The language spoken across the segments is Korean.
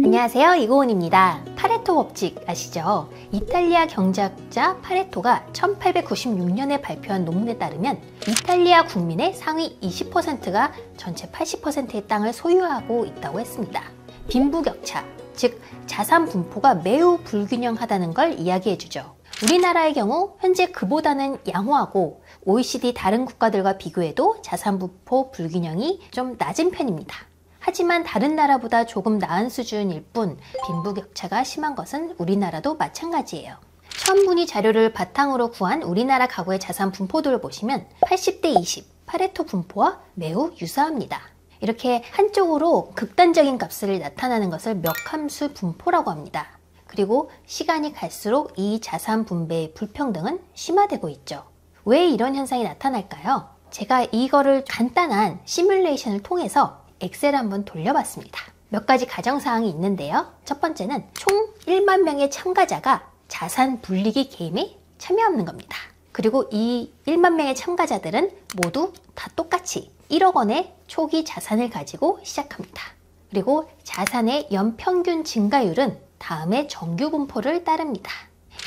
안녕하세요, 이고은입니다. 파레토 법칙 아시죠? 이탈리아 경제학자 파레토가 1896년에 발표한 논문에 따르면 이탈리아 국민의 상위 20%가 전체 80%의 땅을 소유하고 있다고 했습니다. 빈부격차, 즉 자산 분포가 매우 불균형하다는 걸 이야기해주죠. 우리나라의 경우 현재 그보다는 양호하고 OECD 다른 국가들과 비교해도 자산 분포 불균형이 좀 낮은 편입니다. 하지만 다른 나라보다 조금 나은 수준일 뿐 빈부격차가 심한 것은 우리나라도 마찬가지예요. 처음 문의 자료를 바탕으로 구한 우리나라 가구의 자산 분포도를 보시면 80대 20 파레토 분포와 매우 유사합니다. 이렇게 한쪽으로 극단적인 값을 나타나는 것을 멱함수 분포라고 합니다. 그리고 시간이 갈수록 이 자산 분배의 불평등은 심화되고 있죠. 왜 이런 현상이 나타날까요? 제가 이거를 간단한 시뮬레이션을 통해서 엑셀을 한번 돌려봤습니다. 몇 가지 가정사항이 있는데요. 첫 번째는 총 1만 명의 참가자가 자산 분리기 게임에 참여하는 겁니다. 그리고 이 1만 명의 참가자들은 모두 다 똑같이 1억 원의 초기 자산을 가지고 시작합니다. 그리고 자산의 연평균 증가율은 다음의 정규분포를 따릅니다.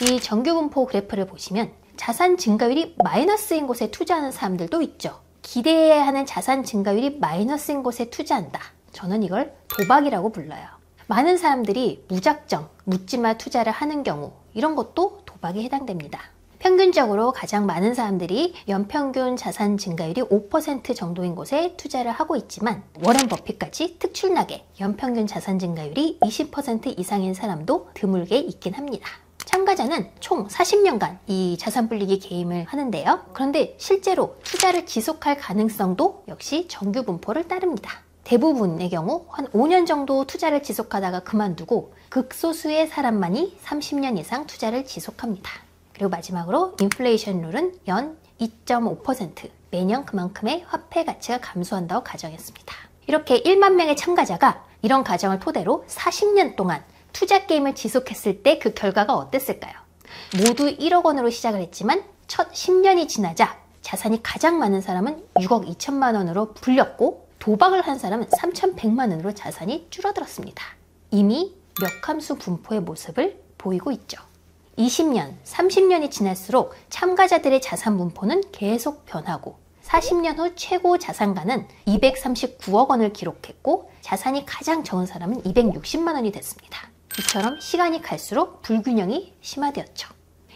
이 정규분포 그래프를 보시면 자산 증가율이 마이너스인 곳에 투자하는 사람들도 있죠. 기대해야 하는 자산 증가율이 마이너스인 곳에 투자한다. 저는 이걸 도박이라고 불러요. 많은 사람들이 무작정 묻지마 투자를 하는 경우 이런 것도 도박에 해당됩니다. 평균적으로 가장 많은 사람들이 연평균 자산 증가율이 5% 정도인 곳에 투자를 하고 있지만 워렌 버핏까지 특출나게 연평균 자산 증가율이 20% 이상인 사람도 드물게 있긴 합니다. 참가자는 총 40년간 이 자산 분리기 게임을 하는데요. 그런데 실제로 투자를 지속할 가능성도 역시 정규 분포를 따릅니다. 대부분의 경우 한 5년 정도 투자를 지속하다가 그만두고 극소수의 사람만이 30년 이상 투자를 지속합니다. 그리고 마지막으로 인플레이션 룰은 연 2.5% 매년 그만큼의 화폐 가치가 감소한다고 가정했습니다. 이렇게 1만 명의 참가자가 이런 가정을 토대로 40년 동안 투자 게임을 지속했을 때 그 결과가 어땠을까요? 모두 1억 원으로 시작을 했지만 첫 10년이 지나자 자산이 가장 많은 사람은 6억 2천만 원으로 불렸고 도박을 한 사람은 3,100만 원으로 자산이 줄어들었습니다. 이미 멱함수 분포의 모습을 보이고 있죠. 20년, 30년이 지날수록 참가자들의 자산 분포는 계속 변하고 40년 후 최고 자산가는 239억 원을 기록했고 자산이 가장 적은 사람은 260만 원이 됐습니다. 이처럼 시간이 갈수록 불균형이 심화되었죠.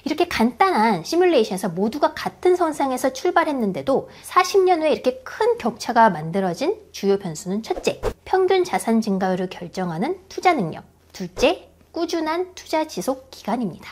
이렇게 간단한 시뮬레이션에서 모두가 같은 선상에서 출발했는데도 40년 후에 이렇게 큰 격차가 만들어진 주요 변수는 첫째, 평균 자산 증가율을 결정하는 투자 능력. 둘째, 꾸준한 투자 지속 기간입니다.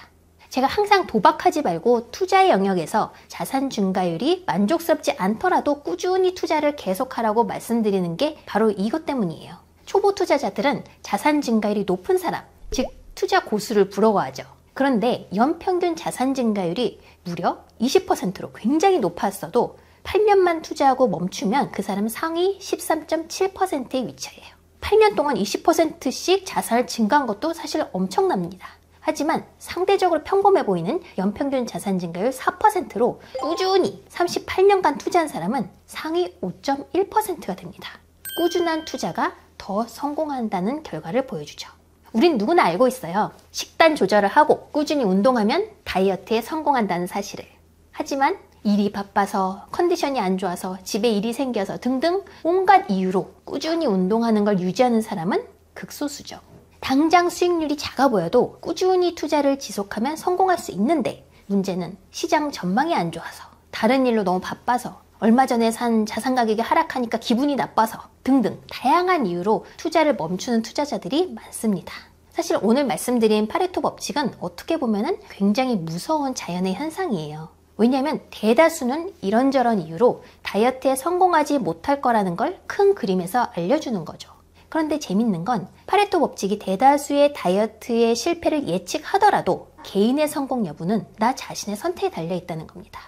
제가 항상 도박하지 말고 투자의 영역에서 자산 증가율이 만족스럽지 않더라도 꾸준히 투자를 계속하라고 말씀드리는 게 바로 이것 때문이에요. 초보 투자자들은 자산 증가율이 높은 사람, 즉 투자 고수를 부러워하죠. 그런데 연평균 자산 증가율이 무려 20%로 굉장히 높았어도 8년만 투자하고 멈추면 그 사람은 상위 13.7%의 위치예요. 8년 동안 20%씩 자산을 증가한 것도 사실 엄청납니다. 하지만 상대적으로 평범해 보이는 연평균 자산 증가율 4%로 꾸준히 38년간 투자한 사람은 상위 5.1%가 됩니다. 꾸준한 투자가 더 성공한다는 결과를 보여주죠. 우린 누구나 알고 있어요. 식단 조절을 하고 꾸준히 운동하면 다이어트에 성공한다는 사실을. 하지만 일이 바빠서 컨디션이 안 좋아서 집에 일이 생겨서 등등 온갖 이유로 꾸준히 운동하는 걸 유지하는 사람은 극소수죠. 당장 수익률이 작아 보여도 꾸준히 투자를 지속하면 성공할 수 있는데 문제는 시장 전망이 안 좋아서 다른 일로 너무 바빠서 얼마 전에 산 자산 가격이 하락하니까 기분이 나빠서 등등 다양한 이유로 투자를 멈추는 투자자들이 많습니다. 사실 오늘 말씀드린 파레토 법칙은 어떻게 보면 굉장히 무서운 자연의 현상이에요. 왜냐하면 대다수는 이런저런 이유로 다이어트에 성공하지 못할 거라는 걸 큰 그림에서 알려주는 거죠. 그런데 재밌는 건 파레토 법칙이 대다수의 다이어트의 실패를 예측하더라도 개인의 성공 여부는 나 자신의 선택에 달려있다는 겁니다.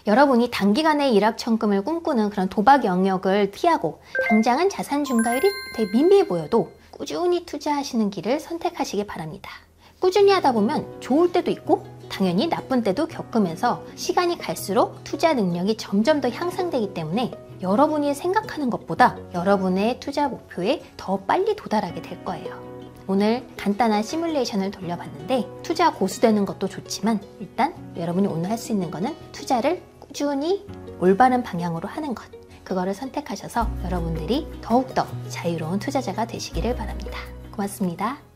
여러분이 단기간에 일확천금을 꿈꾸는 그런 도박 영역을 피하고 당장은 자산 증가율이 되게 미미해 보여도 꾸준히 투자하시는 길을 선택하시기 바랍니다. 꾸준히 하다 보면 좋을 때도 있고 당연히 나쁜 때도 겪으면서 시간이 갈수록 투자 능력이 점점 더 향상되기 때문에 여러분이 생각하는 것보다 여러분의 투자 목표에 더 빨리 도달하게 될 거예요. 오늘 간단한 시뮬레이션을 돌려봤는데 투자 고수되는 것도 좋지만 일단 여러분이 오늘 할 수 있는 거는 투자를 꾸준히 올바른 방향으로 하는 것, 그거를 선택하셔서 여러분들이 더욱더 자유로운 투자자가 되시기를 바랍니다. 고맙습니다.